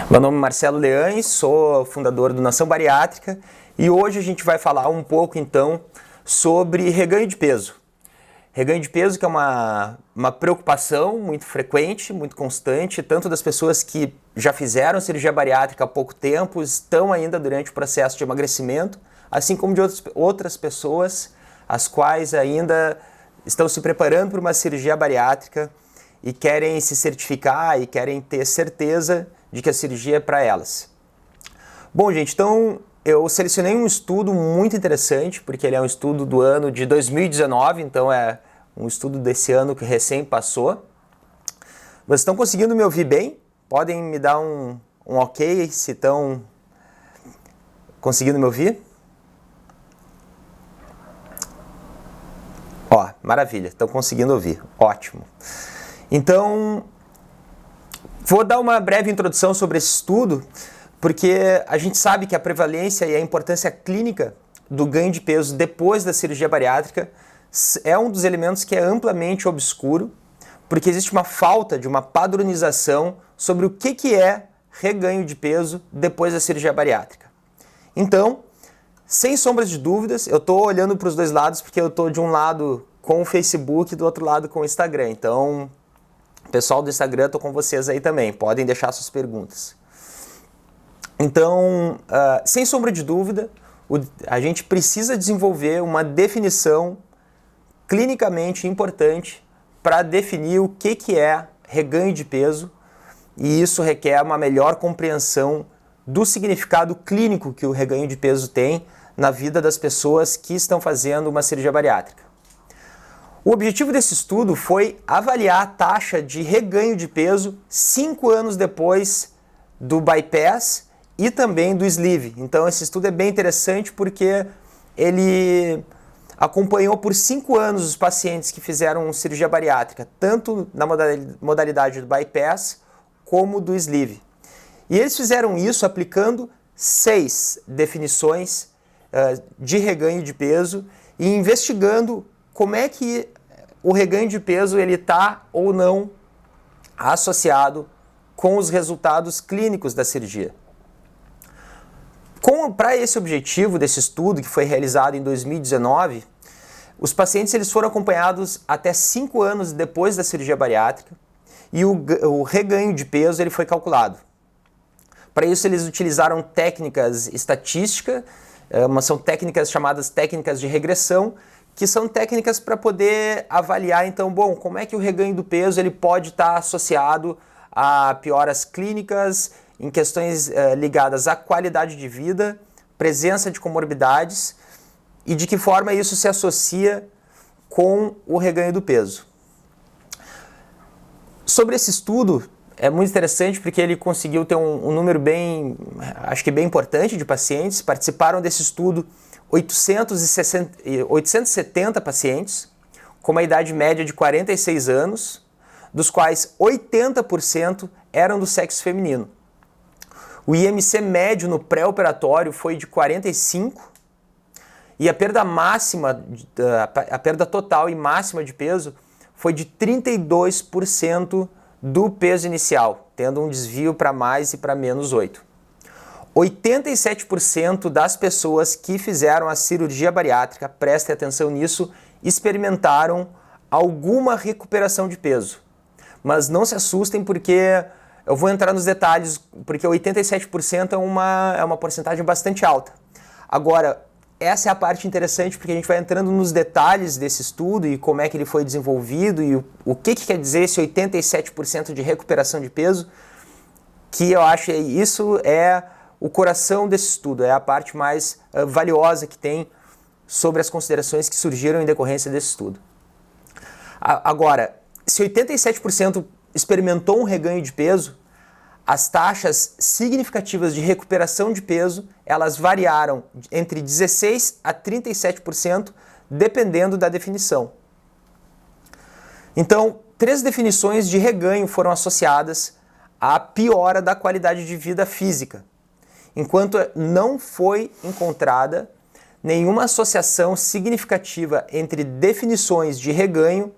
Meu nome é Marcelo Leães, sou fundador do Nação Bariátrica e hoje a gente vai falar um pouco então sobre reganho de peso. Reganho de peso que é uma preocupação muito frequente, muito constante, tanto das pessoas que já fizeram cirurgia bariátrica há pouco tempo, estão ainda durante o processo de emagrecimento, assim como de outras pessoas as quais ainda estão se preparando para uma cirurgia bariátrica e querem se certificar e querem ter certeza de que a cirurgia é para elas. Bom, gente, então eu selecionei um estudo muito interessante, porque ele é um estudo do ano de 2019, então é um estudo desse ano que recém passou. Vocês estão conseguindo me ouvir bem? Podem me dar um ok se estão conseguindo me ouvir? Ó, maravilha, estão conseguindo ouvir, ótimo. Então, vou dar uma breve introdução sobre esse estudo, porque a gente sabe que a prevalência e a importância clínica do ganho de peso depois da cirurgia bariátrica é um dos elementos que é amplamente obscuro, porque existe uma falta de uma padronização sobre o que é reganho de peso depois da cirurgia bariátrica. Então, sem sombras de dúvidas, eu estou olhando para os dois lados, porque eu estou de um lado com o Facebook e do outro lado com o Instagram. Então, pessoal do Instagram, estou com vocês aí também, podem deixar suas perguntas. Então, sem sombra de dúvida, a gente precisa desenvolver uma definição clinicamente importante para definir o que é reganho de peso, e isso requer uma melhor compreensão do significado clínico que o reganho de peso tem na vida das pessoas que estão fazendo uma cirurgia bariátrica. O objetivo desse estudo foi avaliar a taxa de reganho de peso 5 anos depois do bypass e também do sleeve. Então esse estudo é bem interessante porque ele acompanhou por 5 anos os pacientes que fizeram cirurgia bariátrica, tanto na modalidade do bypass como do sleeve. E eles fizeram isso aplicando 6 definições de reganho de peso e investigando como é que o reganho de peso ele está ou não associado com os resultados clínicos da cirurgia. Para esse objetivo desse estudo, que foi realizado em 2019, os pacientes eles foram acompanhados até 5 anos depois da cirurgia bariátrica e o reganho de peso ele foi calculado. Para isso eles utilizaram técnicas estatísticas, são técnicas chamadas técnicas de regressão, que são técnicas para poder avaliar, então, como é que o reganho do peso ele pode estar associado a pioras clínicas, em questões ligadas à qualidade de vida, presença de comorbidades e de que forma isso se associa com o reganho do peso. Sobre esse estudo, é muito interessante porque ele conseguiu ter um número acho que bem importante de pacientes. Participaram desse estudo 870 pacientes, com uma idade média de 46 anos, dos quais 80% eram do sexo feminino. O IMC médio no pré-operatório foi de 45 e a perda total e máxima de peso foi de 32% do peso inicial, tendo um desvio para mais e para menos 8. 87% das pessoas que fizeram a cirurgia bariátrica, prestem atenção nisso, experimentaram alguma recuperação de peso. Mas não se assustem porque eu vou entrar nos detalhes, porque 87% é uma porcentagem bastante alta. Agora, essa é a parte interessante porque a gente vai entrando nos detalhes desse estudo e como é que ele foi desenvolvido e o que quer dizer esse 87% de recuperação de peso, que eu acho que isso é o coração desse estudo, é a parte mais valiosa que tem sobre as considerações que surgiram em decorrência desse estudo. Agora, se 87% experimentou um reganho de peso, as taxas significativas de recuperação de peso, elas variaram entre 16% a 37%, dependendo da definição. Então, 3 definições de reganho foram associadas à piora da qualidade de vida física, enquanto não foi encontrada nenhuma associação significativa entre definições de reganho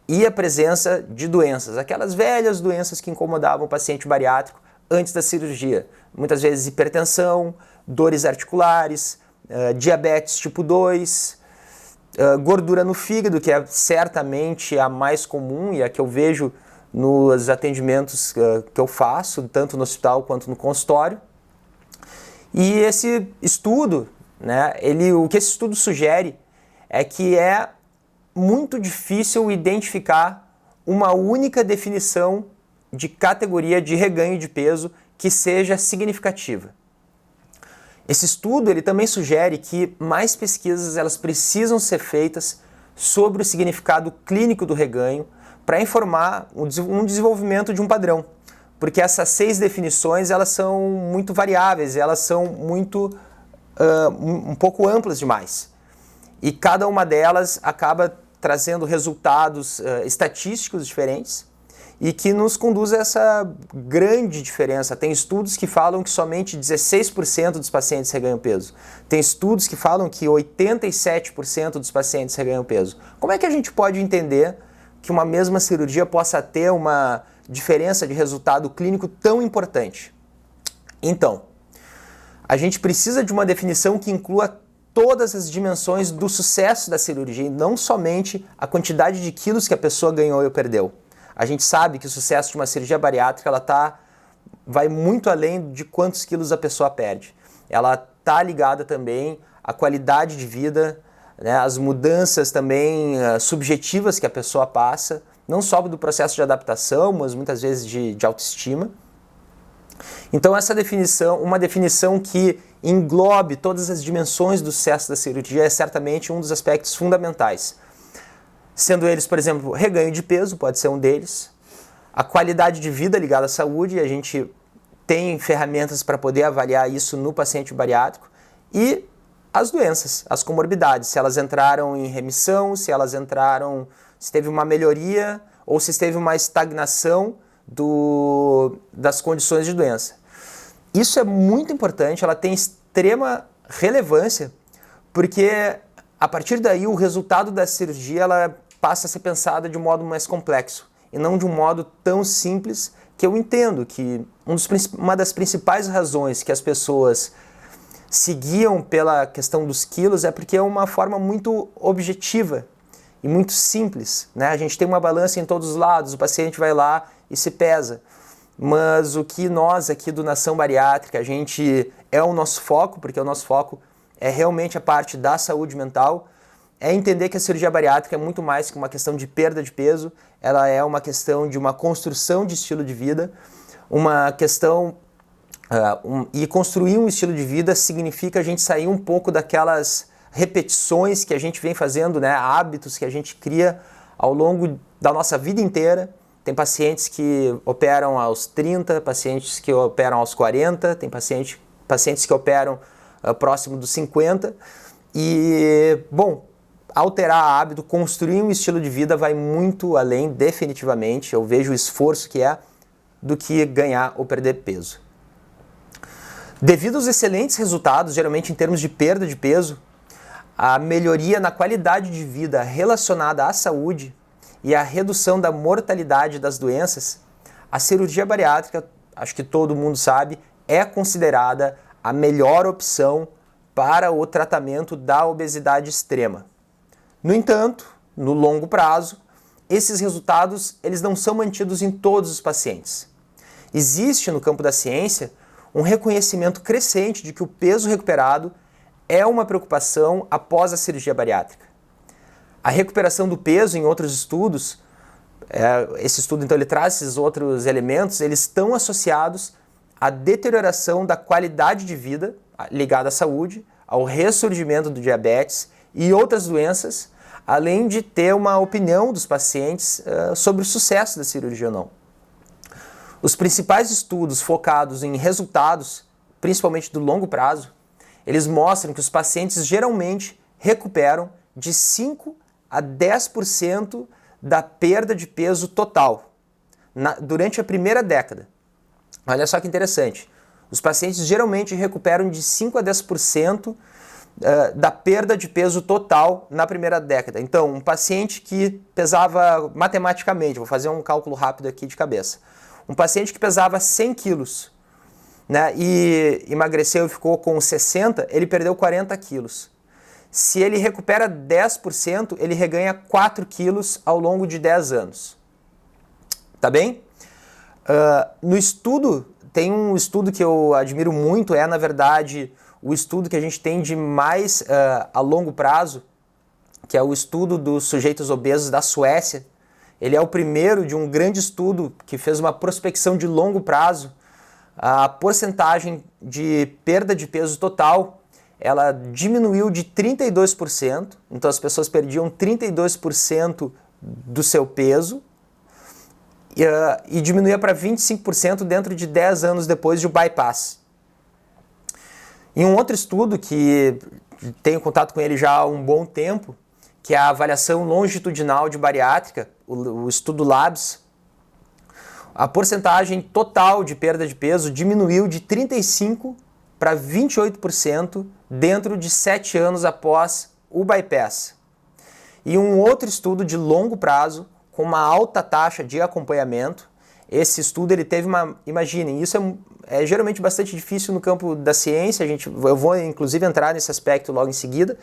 e a presença de doenças, aquelas velhas doenças que incomodavam o paciente bariátrico antes da cirurgia. Muitas vezes hipertensão, dores articulares, diabetes tipo 2, gordura no fígado, que é certamente a mais comum e a que eu vejo nos atendimentos que eu faço, tanto no hospital quanto no consultório. E esse estudo, né, o que esse estudo sugere é que é muito difícil identificar uma única definição de categoria de reganho de peso que seja significativa. Esse estudo ele também sugere que mais pesquisas elas precisam ser feitas sobre o significado clínico do reganho para informar um desenvolvimento de um padrão, porque essas 6 definições elas são muito variáveis, elas são um pouco amplas demais, e cada uma delas acaba trazendo resultados estatísticos diferentes e que nos conduz a essa grande diferença. Tem estudos que falam que somente 16% dos pacientes reganham peso. Tem estudos que falam que 87% dos pacientes reganham peso. Como é que a gente pode entender que uma mesma cirurgia possa ter uma diferença de resultado clínico tão importante? Então, a gente precisa de uma definição que inclua todas as dimensões do sucesso da cirurgia e não somente a quantidade de quilos que a pessoa ganhou ou perdeu. A gente sabe que o sucesso de uma cirurgia bariátrica vai muito além de quantos quilos a pessoa perde. Ela está ligada também à qualidade de vida, né, às mudanças também subjetivas que a pessoa passa, não só do processo de adaptação, mas muitas vezes de autoestima. Então essa definição, uma definição que englobe todas as dimensões do sucesso da cirurgia é certamente um dos aspectos fundamentais. Sendo eles, por exemplo, reganho de peso, pode ser um deles, a qualidade de vida ligada à saúde, a gente tem ferramentas para poder avaliar isso no paciente bariátrico, e as doenças, as comorbidades, se elas entraram em remissão, se teve uma melhoria ou se teve uma estagnação das condições de doença. Isso é muito importante, ela tem extrema relevância, porque a partir daí o resultado da cirurgia ela passa a ser pensada de um modo mais complexo e não de um modo tão simples, que eu entendo que uma das principais razões que as pessoas seguiam pela questão dos quilos é porque é uma forma muito objetiva e muito simples, né? A gente tem uma balança em todos os lados, o paciente vai lá e se pesa. Mas o que nós aqui do Nação Bariátrica, é o nosso foco, porque o nosso foco é realmente a parte da saúde mental, é entender que a cirurgia bariátrica é muito mais que uma questão de perda de peso, ela é uma questão de uma construção de estilo de vida, uma questão... e construir um estilo de vida significa a gente sair um pouco daquelas repetições que a gente vem fazendo, né, hábitos que a gente cria ao longo da nossa vida inteira. Tem pacientes que operam aos 30, pacientes que operam aos 40, tem pacientes que operam próximo dos 50. E, bom, alterar hábito, construir um estilo de vida vai muito além, definitivamente. Eu vejo o esforço que é do que ganhar ou perder peso. Devido aos excelentes resultados, geralmente em termos de perda de peso, a melhoria na qualidade de vida relacionada à saúde e a redução da mortalidade das doenças, a cirurgia bariátrica, acho que todo mundo sabe, é considerada a melhor opção para o tratamento da obesidade extrema. No entanto, no longo prazo, esses resultados eles não são mantidos em todos os pacientes. Existe no campo da ciência um reconhecimento crescente de que o peso recuperado é uma preocupação após a cirurgia bariátrica. A recuperação do peso em outros estudos, esse estudo então ele traz esses outros elementos, eles estão associados à deterioração da qualidade de vida ligada à saúde, ao ressurgimento do diabetes e outras doenças, além de ter uma opinião dos pacientes sobre o sucesso da cirurgia ou não. Os principais estudos focados em resultados, principalmente do longo prazo, eles mostram que os pacientes geralmente recuperam de 5 a 10% da perda de peso total durante a primeira década. Olha só que interessante. Os pacientes geralmente recuperam de 5 a 10% da perda de peso total na primeira década. Então, um paciente que pesava, matematicamente, vou fazer um cálculo rápido aqui de cabeça, um paciente que pesava 100 quilos né, e emagreceu e ficou com 60, ele perdeu 40 quilos. Se ele recupera 10%, ele reganha 4 quilos ao longo de 10 anos. Tá bem? No estudo, tem um estudo que eu admiro muito, na verdade o estudo que a gente tem de mais a longo prazo, que é o estudo dos sujeitos obesos da Suécia. Ele é o primeiro de um grande estudo que fez uma prospecção de longo prazo. A porcentagem de perda de peso total, ela diminuiu de 32%, então as pessoas perdiam 32% do seu peso, e diminuía para 25% dentro de 10 anos depois de um bypass. Em um outro estudo, que tenho contato com ele já há um bom tempo, que é a avaliação longitudinal de bariátrica, o estudo LABS, a porcentagem total de perda de peso diminuiu de 35% para 28% dentro de 7 anos após o bypass. E um outro estudo de longo prazo, com uma alta taxa de acompanhamento. Esse estudo ele teve uma... Imaginem, isso é geralmente bastante difícil no campo da ciência, eu vou inclusive entrar nesse aspecto logo em seguida.